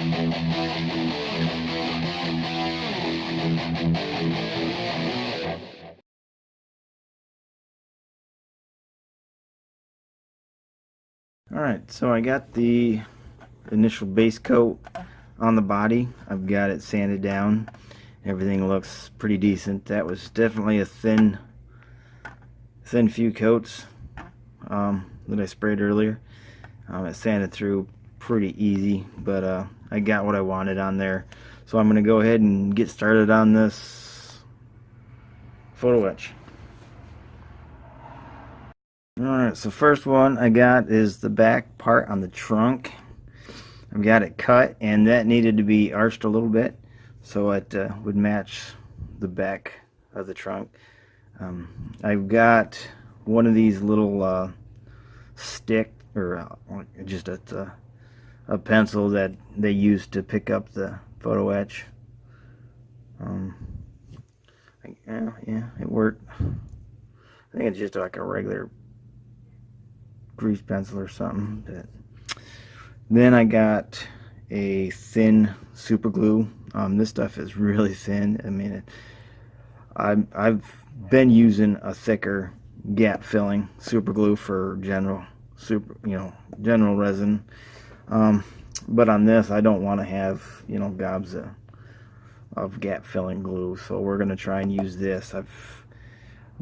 Alright, so I got the initial base coat on the body. I've got it sanded down. Everything looks pretty decent. That was definitely a thin few coats that I sprayed earlier. It sanded through pretty easy, but I got what I wanted on there. So I'm going to go ahead and get started on this PhotoEtch. Alright, so first one I got is the back part on the trunk. I've got it cut, and that needed to be arched a little bit so it would match the back of the trunk. I've got one of these little stick, or just a pencil that they use to pick up the PhotoEtch. Yeah, it worked. I think it's just like a regular grease pencil or something. Then I got a thin super glue. This stuff is really thin. I mean, I've been using a thicker gap filling super glue for general resin. But on this, I don't want to have gobs of gap filling glue. So we're gonna try and use this. I've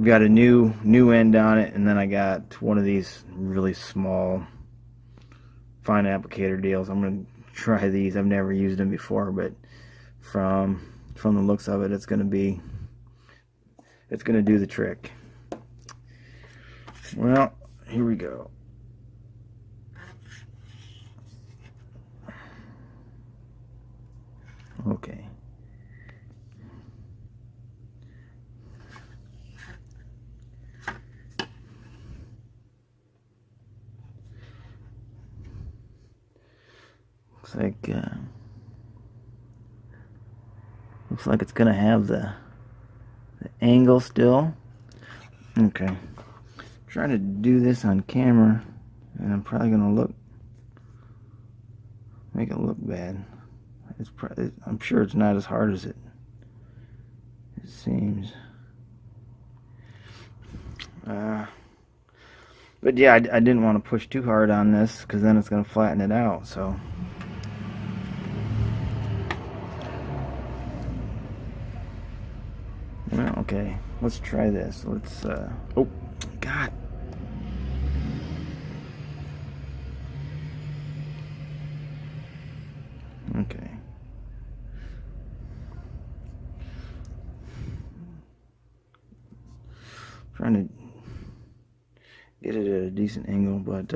got a new end on it, and then I got one of these really small fine applicator deals. I'm gonna try these. I've never used them before, but from the looks of it, it's gonna do the trick. Well, here we go. Okay. Looks like it's gonna have the angle still. Okay. I'm trying to do this on camera, and I'm probably gonna make it look bad. I'm sure it's not as hard as it seems. But yeah, I didn't want to push too hard on this because then it's going to flatten it out. So well, okay, let's try this. Let's oh God. Okay. Trying to get it at a decent angle, but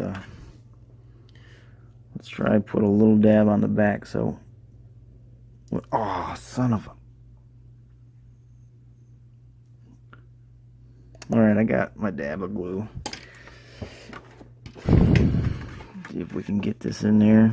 let's try and put a little dab on the back. So, oh, son of a. Alright, I got my dab of glue. See if we can get this in there.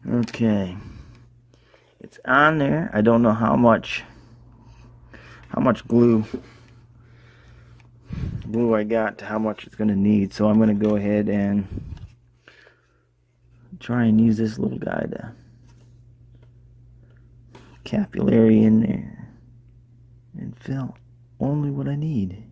Okay, it's on there. I don't know how much glue I got to how much it's going to need, so I'm going to go ahead and try and use this little guy to capillary in there and fill only what I need.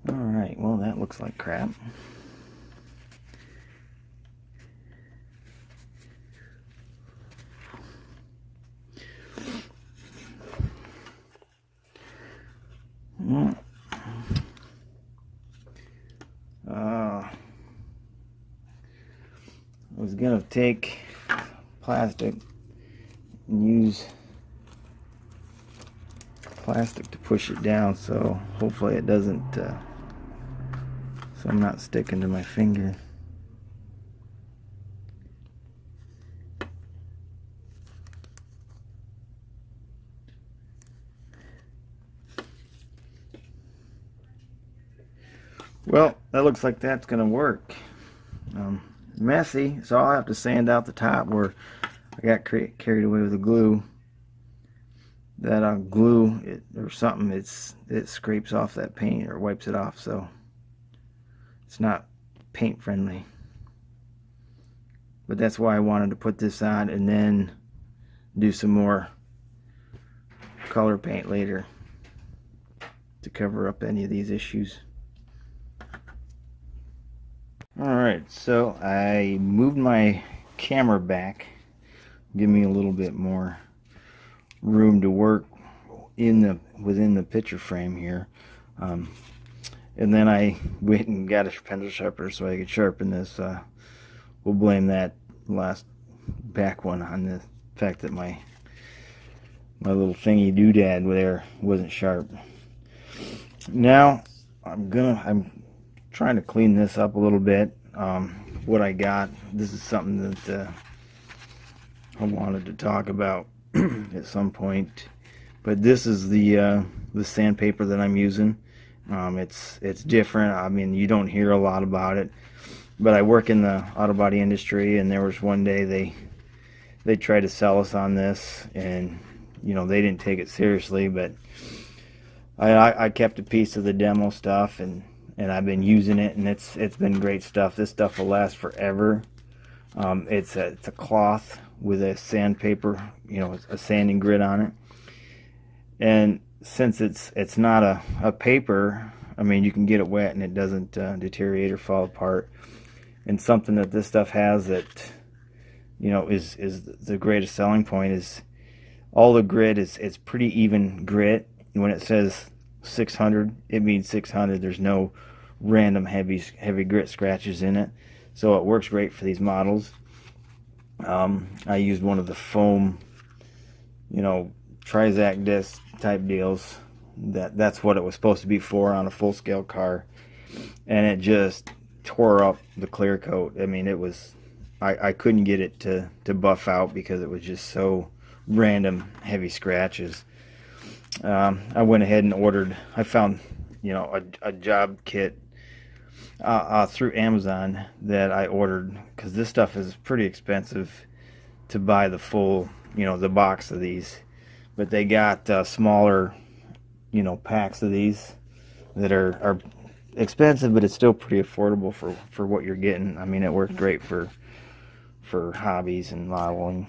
Alright, well that looks like crap. I was gonna take plastic and use plastic to push it down, so hopefully it doesn't so I'm not sticking to my finger. Well, that looks like that's gonna work. Messy, so I'll have to sand out the top where I got carried away with the glue. That glue or something, it scrapes off that paint or wipes it off, so it's not paint friendly. But that's why I wanted to put this on and then do some more color paint later to cover up any of these issues. Alright, so I moved my camera back, give me a little bit more room to work within the picture frame here, and then I went and got a pencil sharpener so I could sharpen this. We'll blame that last back one on the fact that my little thingy doodad there wasn't sharp. Now I'm trying to clean this up a little bit. What I got, this is something that I wanted to talk about at some point, but this is the sandpaper that I'm using. It's different. I mean, you don't hear a lot about it, but I work in the auto body industry, and there was one day they tried to sell us on this, and you know, they didn't take it seriously, but I kept a piece of the demo stuff, and I've been using it, and it's been great stuff. This stuff will last forever. It's a cloth with a sandpaper, you know, a sanding grit on it, and since it's not a paper, I mean, you can get it wet and it doesn't deteriorate or fall apart. And something that this stuff has that, you know, is the greatest selling point is all the grit it's pretty even grit. When it says 600, it means 600. There's no random heavy grit scratches in it, so it works great for these models. I used one of the foam, you know, Trizac disc type deals. That's what it was supposed to be for on a full-scale car, and it just tore up the clear coat. I mean, it was, I couldn't get it to buff out because it was just so random heavy scratches. I went ahead and ordered, I found, you know, a job kit through Amazon that I ordered, because this stuff is pretty expensive to buy the full, you know, the box of these, but they got smaller, you know, packs of these that are expensive, but it's still pretty affordable for what you're getting. I mean, it worked great for hobbies and modeling.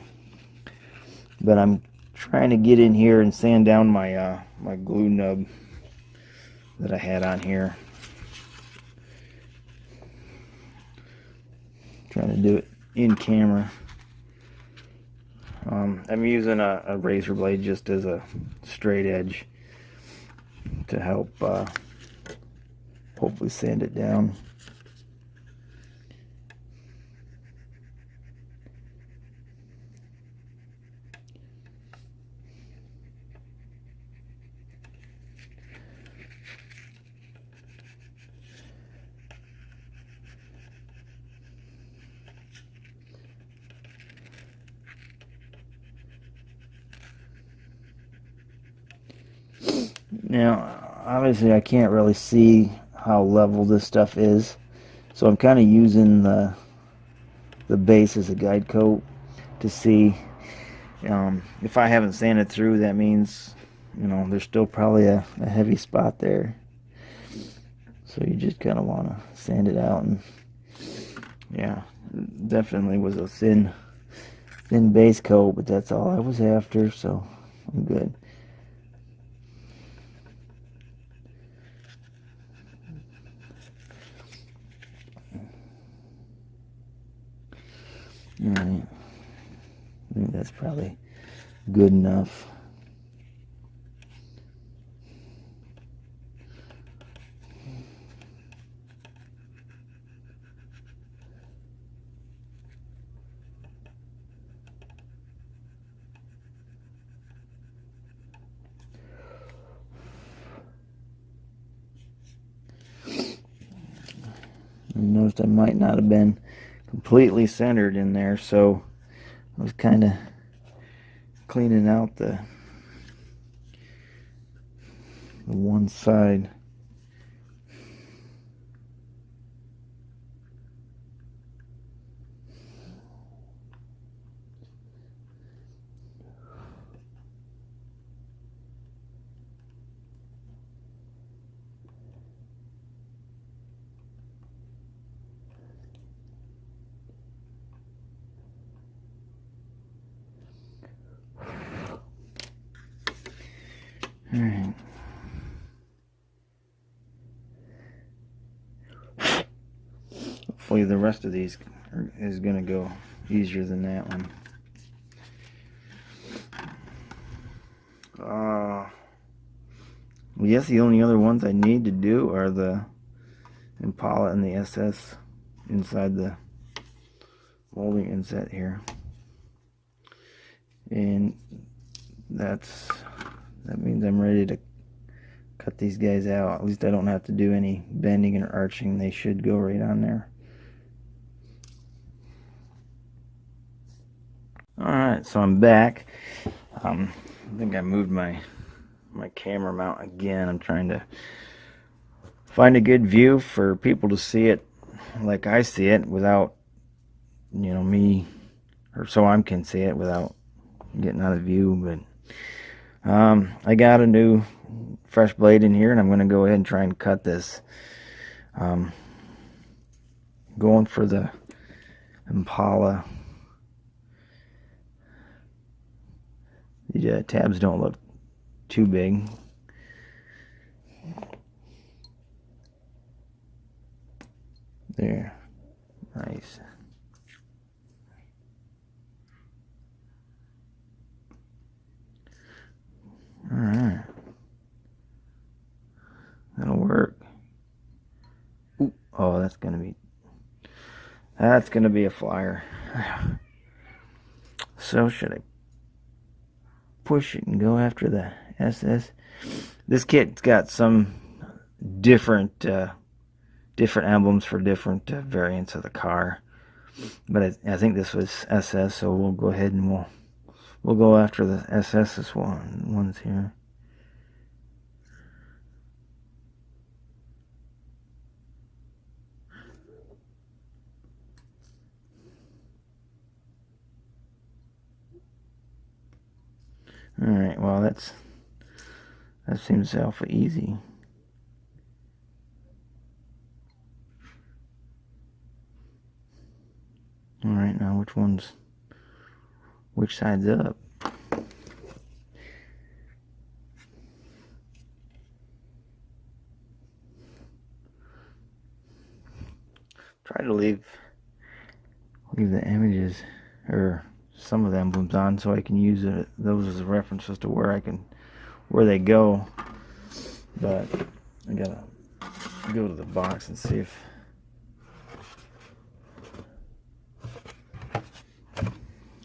But I'm trying to get in here and sand down my my glue nub that I had on here. Trying to do it in camera. I'm using a razor blade just as a straight edge to help hopefully sand it down. Now, obviously I can't really see how level this stuff is, so I'm kind of using the base as a guide coat to see. If I haven't sanded through, that means, you know, there's still probably a heavy spot there. So you just kind of want to sand it out, and yeah, definitely was a thin base coat, but that's all I was after, so I'm good. Alright, I think that's probably good enough. noticed I might not have been completely centered in there, so I was kind of cleaning out the one side. All right. Hopefully the rest of these is going to go easier than that one. Yes, the only other ones I need to do are the Impala and the SS inside the molding inset here. And that means I'm ready to cut these guys out. At least I don't have to do any bending or arching. They should go right on there. Alright, so I'm back. I think I moved my camera mount again. I'm trying to find a good view for people to see it like I see it without, you know, me, or so I can see it without getting out of view. But I got a new fresh blade in here, and I'm going to go ahead and try and cut this. Going for the Impala. The tabs don't look too big. There. Nice. Alright. That'll work. Ooh. Oh, that's gonna be a flyer. So should I push it and go after the SS? This kit's got some different emblems for different variants of the car, but I think this was SS, so we'll go ahead and we'll go after the SS ones here. Alright, well that seems awful easy. Alright, now which side's up? Try to leave the images or some of the emblems on so I can use those as a reference as to where they go. But I gotta go to the box and see if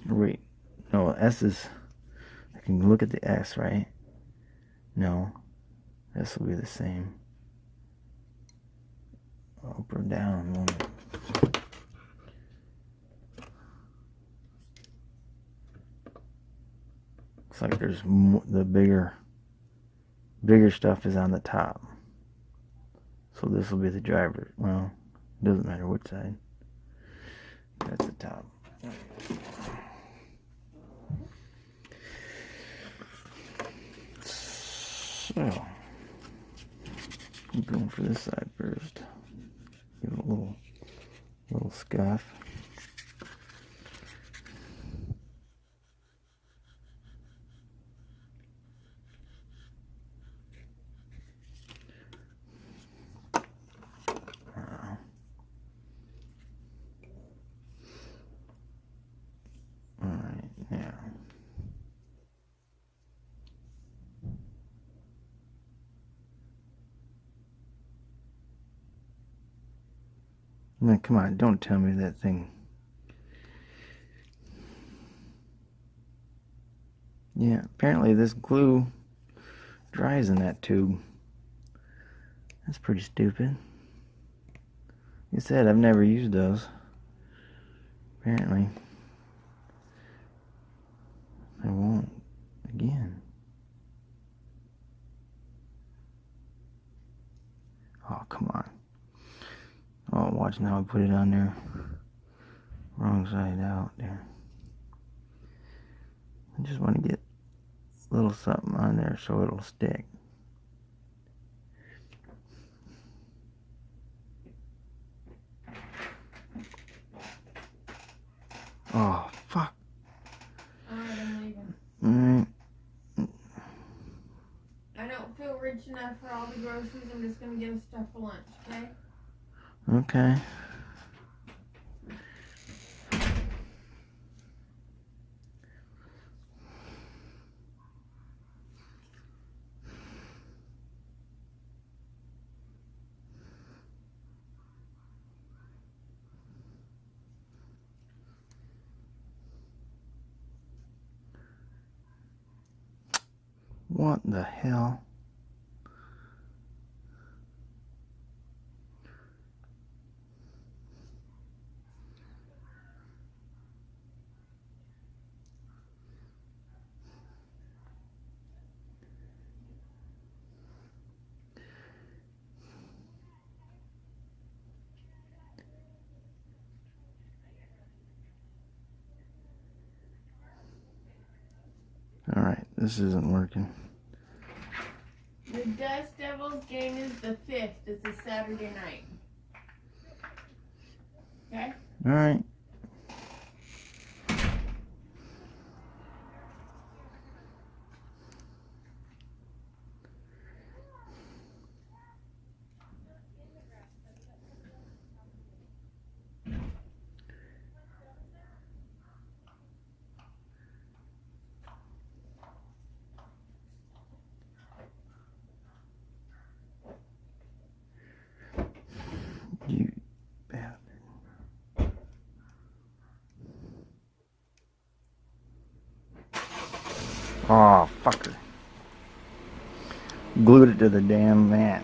wait, no, S is, I can look at the S, right? No, S will be the same. Up or down. Looks like there's the bigger stuff is on the top. So this will be the driver. Well, it doesn't matter which side. That's the top. So, I'm going for this side first. Give it a little scuff. Alright, yeah. Now, come on, don't tell me that thing. Yeah, apparently this glue dries in that tube. That's pretty stupid. You said I've never used those. Apparently. I won't again. Oh, come on. Oh, watch now I put it on there. Wrong side out there. I just want to get a little something on there so it'll stick. Oh, fuck. Alright, I'm leaving. Alright. I don't feel rich enough for all the groceries. I'm just gonna get us stuff for lunch, okay? Okay. What the hell? Alright, this isn't working. The Dust Devils game is the 5th. It's a Saturday night. Okay? Alright. You bastard. Oh, fucker. Glued it to the damn mat.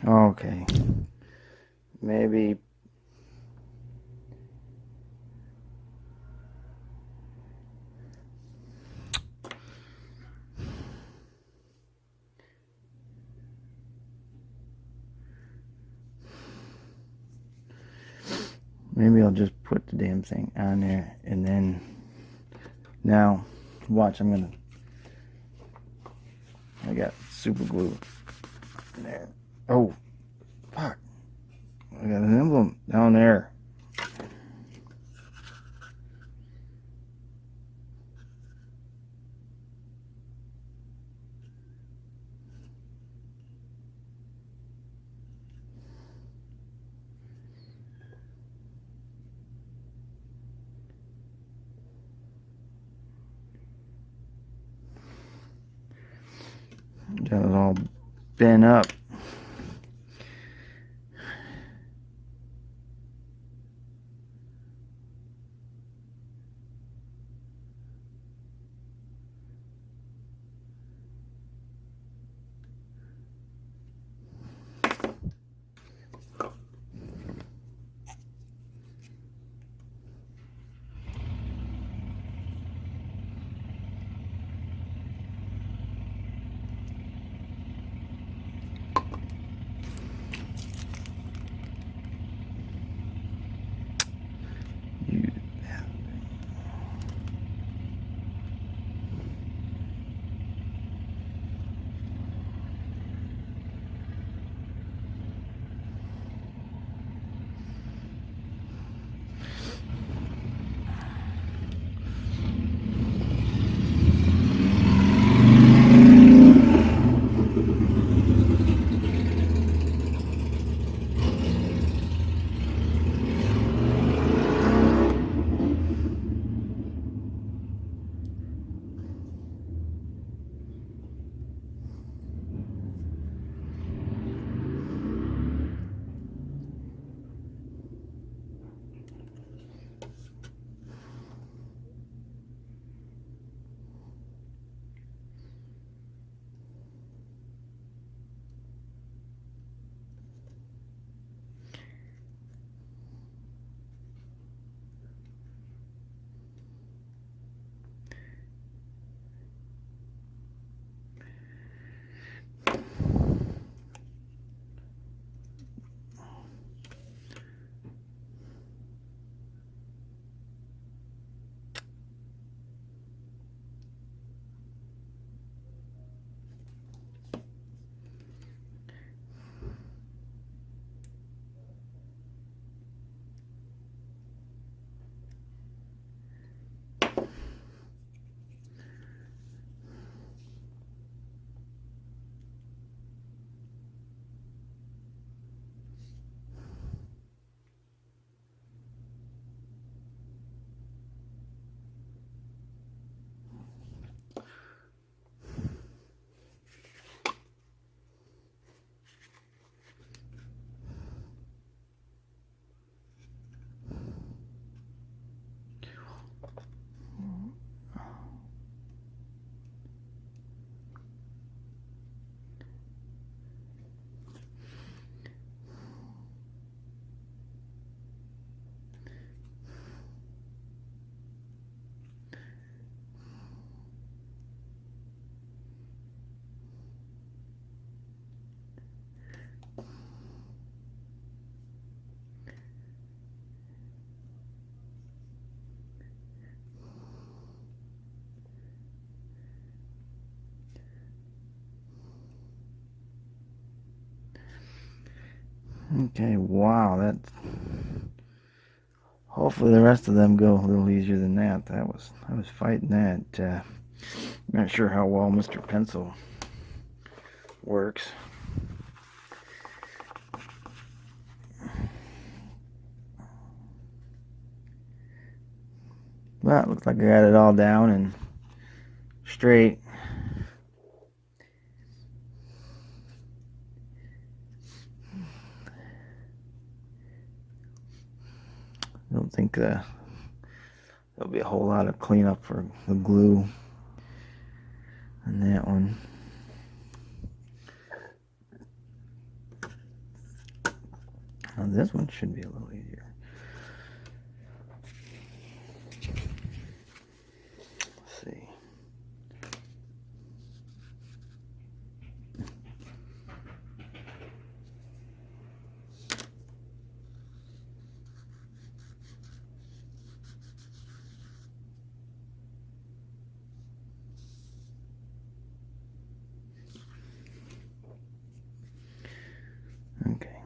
Okay. Maybe. Maybe I'll just put the damn thing on there and then. Now, watch, I got super glue there. Oh, fuck. I got an emblem down there. Got it all bent up. Okay, wow, that's... Hopefully the rest of them go a little easier than that. I was fighting that. Not sure how well Mr. Pencil works. Well, it looks like I got it all down and straight. I don't think there'll be a whole lot of cleanup for the glue on that one. Now this one should be a little easier. Let's see. Okay.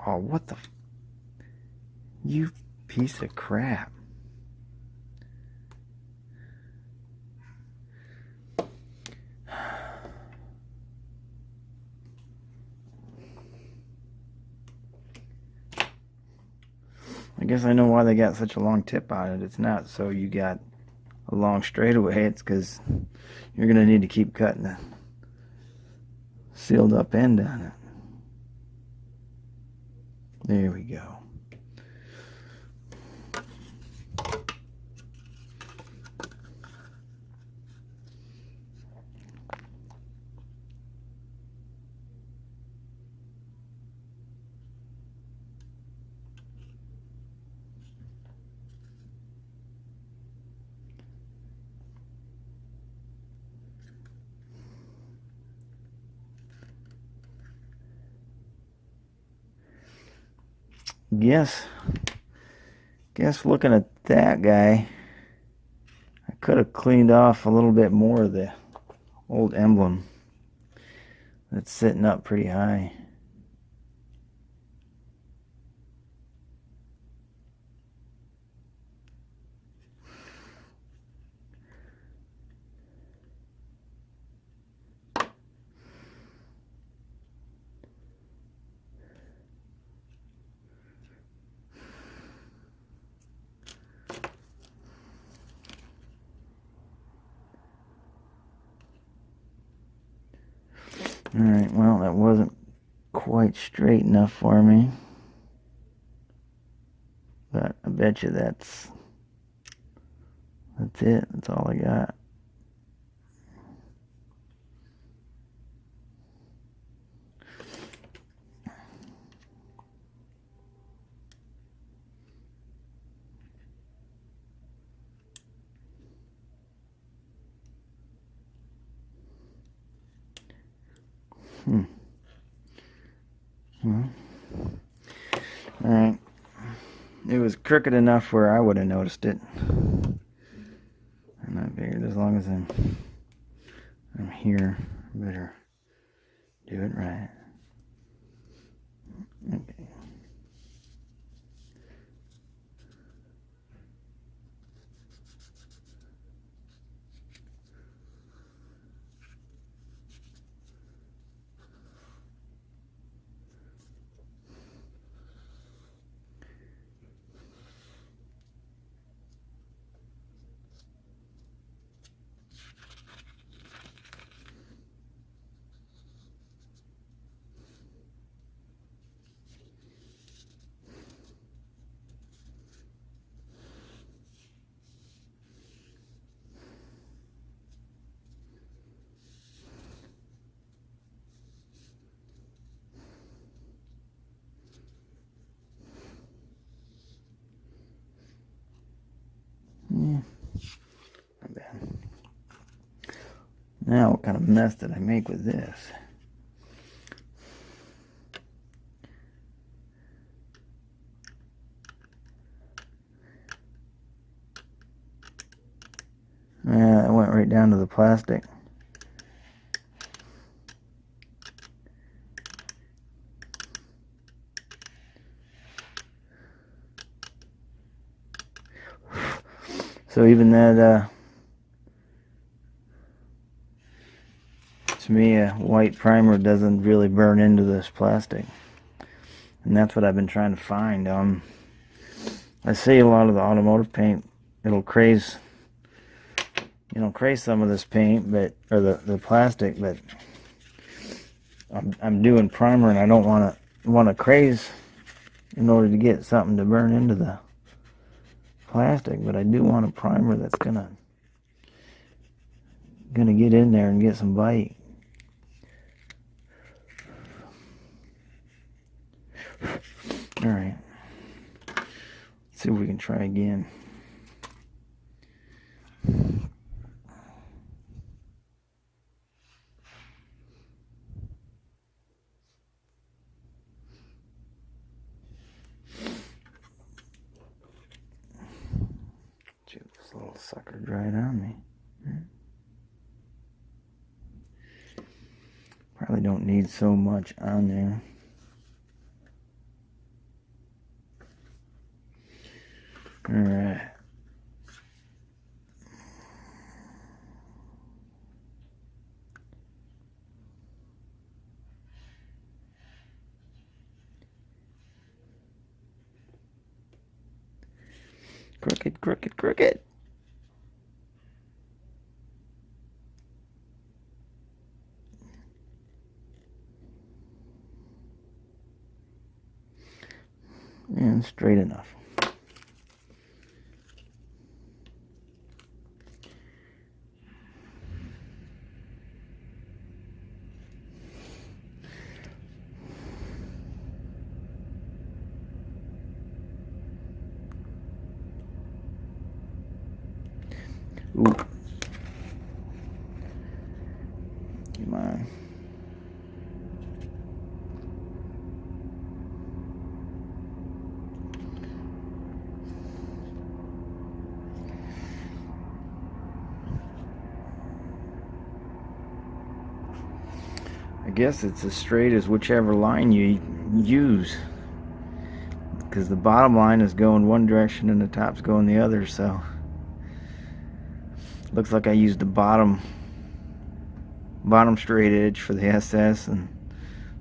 Oh, what the... You piece of crap. I guess I know why they got such a long tip on it. It's not so you got a long straightaway. It's because you're going to need to keep cutting the sealed up end on it. There we go. Guess looking at that guy, I could have cleaned off a little bit more of the old emblem that's sitting up pretty high. Alright, well, that wasn't quite straight enough for me. But I bet you that's it. That's all I got. Well, alright. It was crooked enough where I would have noticed it. And I figured as long as I'm here, I better do it right. Okay. Yeah, not bad. Now, what kind of mess did I make with this? Yeah, it went right down to the plastic. So even that, to me, a white primer doesn't really burn into this plastic. And that's what I've been trying to find. I see a lot of the automotive paint, it'll craze some of this paint, or the plastic, but I'm doing primer and I don't want to craze in order to get something to burn into the plastic, but I do want a primer that's gonna get in there and get some bite. All right, let's see if we can try again. This little sucker dried on me. Probably don't need so much on there. All right. Crooked, crooked, crooked. And straight enough. Ooh. Come on. I guess it's as straight as whichever line you use, because the bottom line is going one direction and the top's going the other, so looks like I used the bottom straight edge for the SS and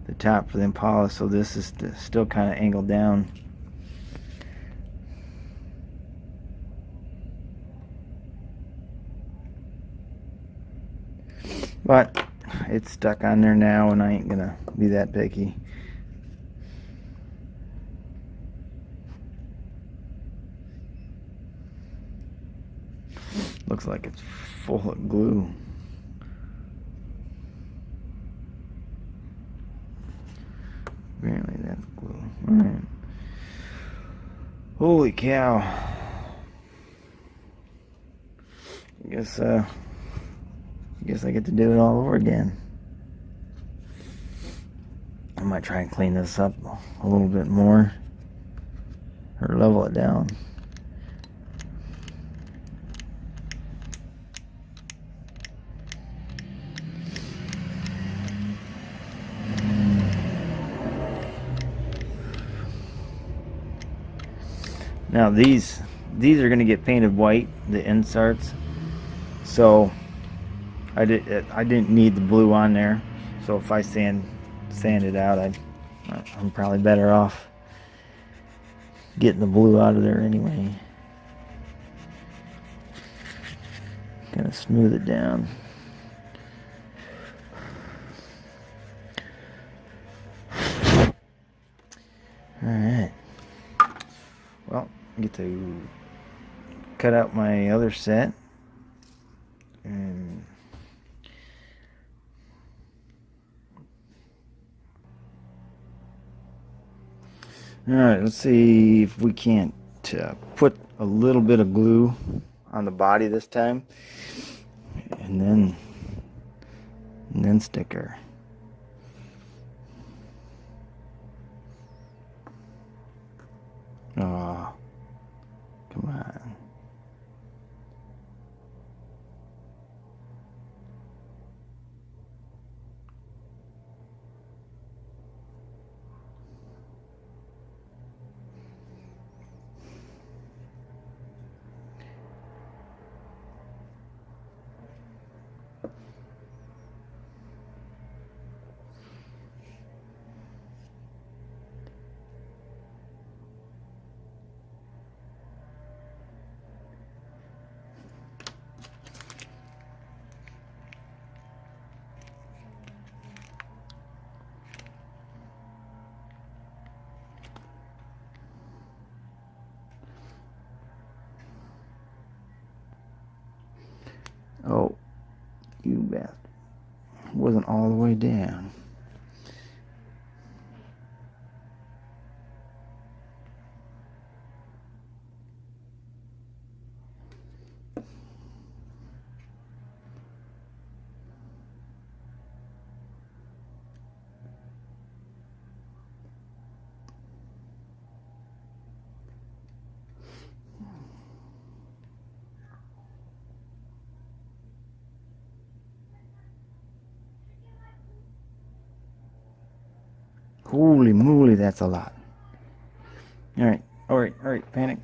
the top for the Impala, so this is still kind of angled down. But it's stuck on there now, and I ain't gonna be that picky. Looks like it's full of glue. Apparently that's glue. Alright. Holy cow. I guess I get to do it all over again. I might try and clean this up a little bit more, or level it down. Now these are going to get painted white, the inserts. So I didn't need the blue on there. So if I sand it out, I'm probably better off getting the blue out of there anyway. Kind of smooth it down. All right. Well, I get to cut out my other set. And all right, let's see if we can't put a little bit of glue on the body this time, and then sticker. Oh, come on. bad. It wasn't all the way down. Holy moly, that's a lot. Alright, alright, panic.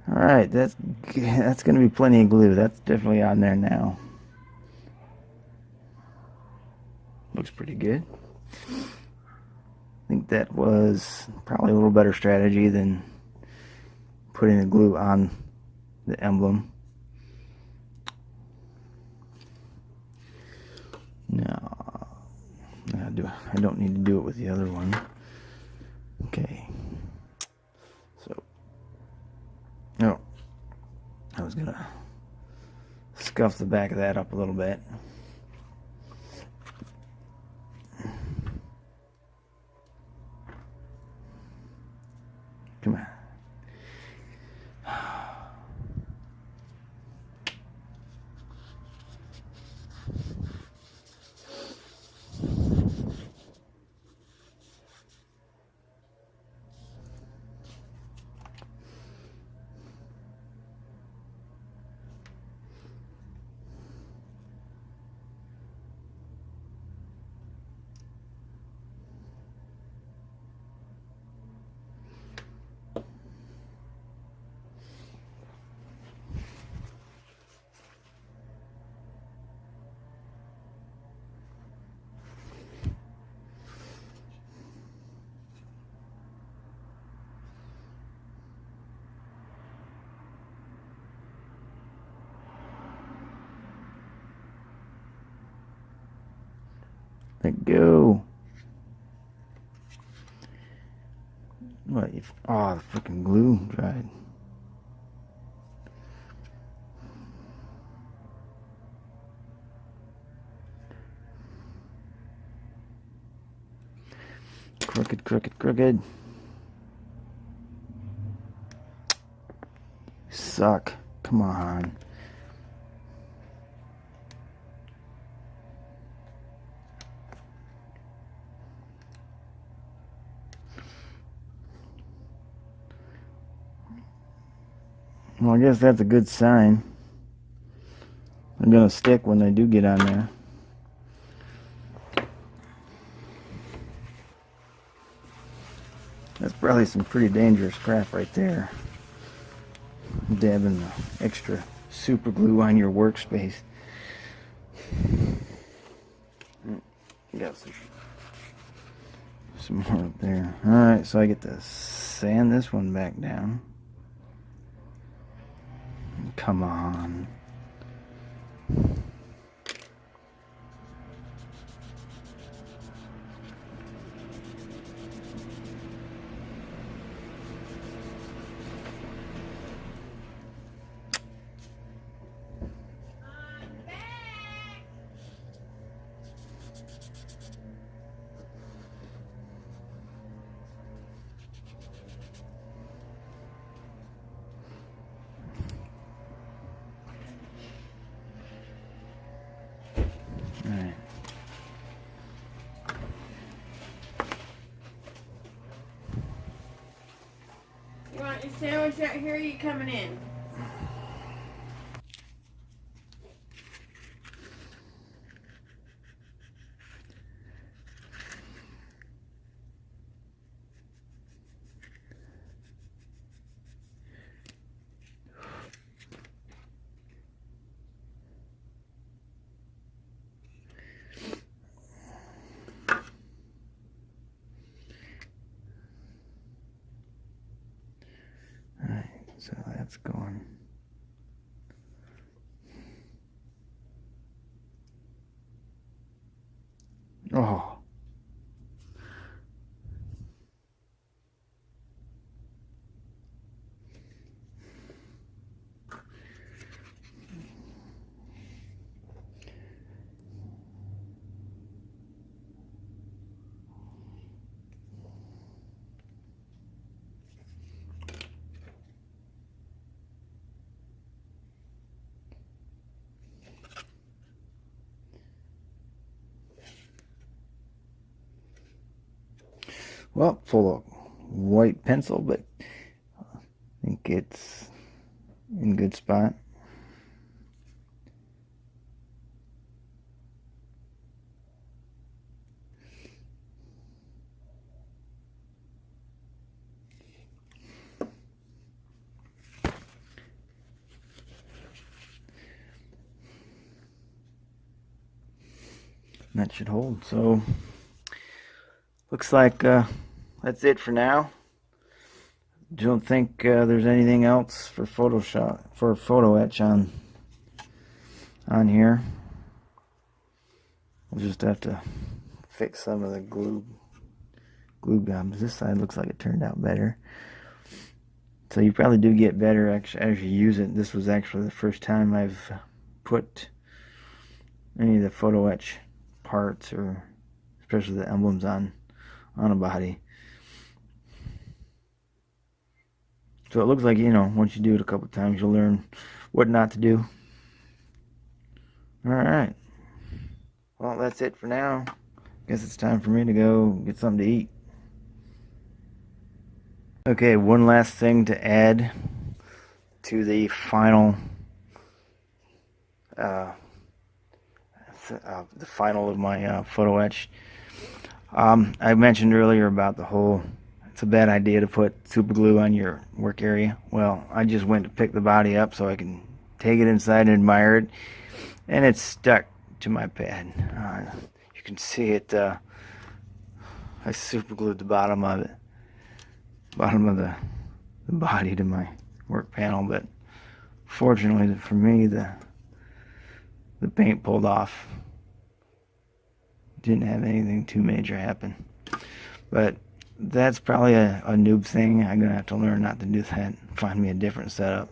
Alright, that's going to be plenty of glue. That's definitely on there now. Looks pretty good. I think that was probably a little better strategy than putting the glue on the emblem. No, I don't need to do it with the other one. Okay. So, oh, I was gonna scuff the back of that up a little bit. Come on. Let go. What? Oh, the freaking glue dried. Crooked. Suck. Come on. Well, I guess that's a good sign. They're gonna stick when they do get on there. That's probably some pretty dangerous crap right there. Dabbing the extra super glue on your workspace. Got some more up there. Alright, so I get to sand this one back down. Come on. Alright. You want your sandwich out here, or are you coming in? Alright, so that's going Well, full of white pencil, but I think it's in good spot. That should hold. So looks like that's it for now. Don't think there's anything else for PhotoEtch on here. We'll just have to fix some of the glue gums. This side looks like it turned out better. So you probably do get better as you use it. This was actually the first time I've put any of the PhotoEtch parts, or especially the emblems, on a body. So it looks like, you know, once you do it a couple times, you'll learn what not to do. Alright. Well, that's it for now. Guess it's time for me to go get something to eat. Okay, one last thing to add to the final of my PhotoEtch. I mentioned earlier about the whole, it's a bad idea to put super glue on your work area. Well, I just went to pick the body up so I can take it inside and admire it, and it's stuck to my pad. You can see it. I super glued the bottom of it, bottom of the body to my work panel, but fortunately for me, the paint pulled off. Didn't have anything too major happen. But that's probably a noob thing. I'm gonna have to learn not to do that. Find me a different setup.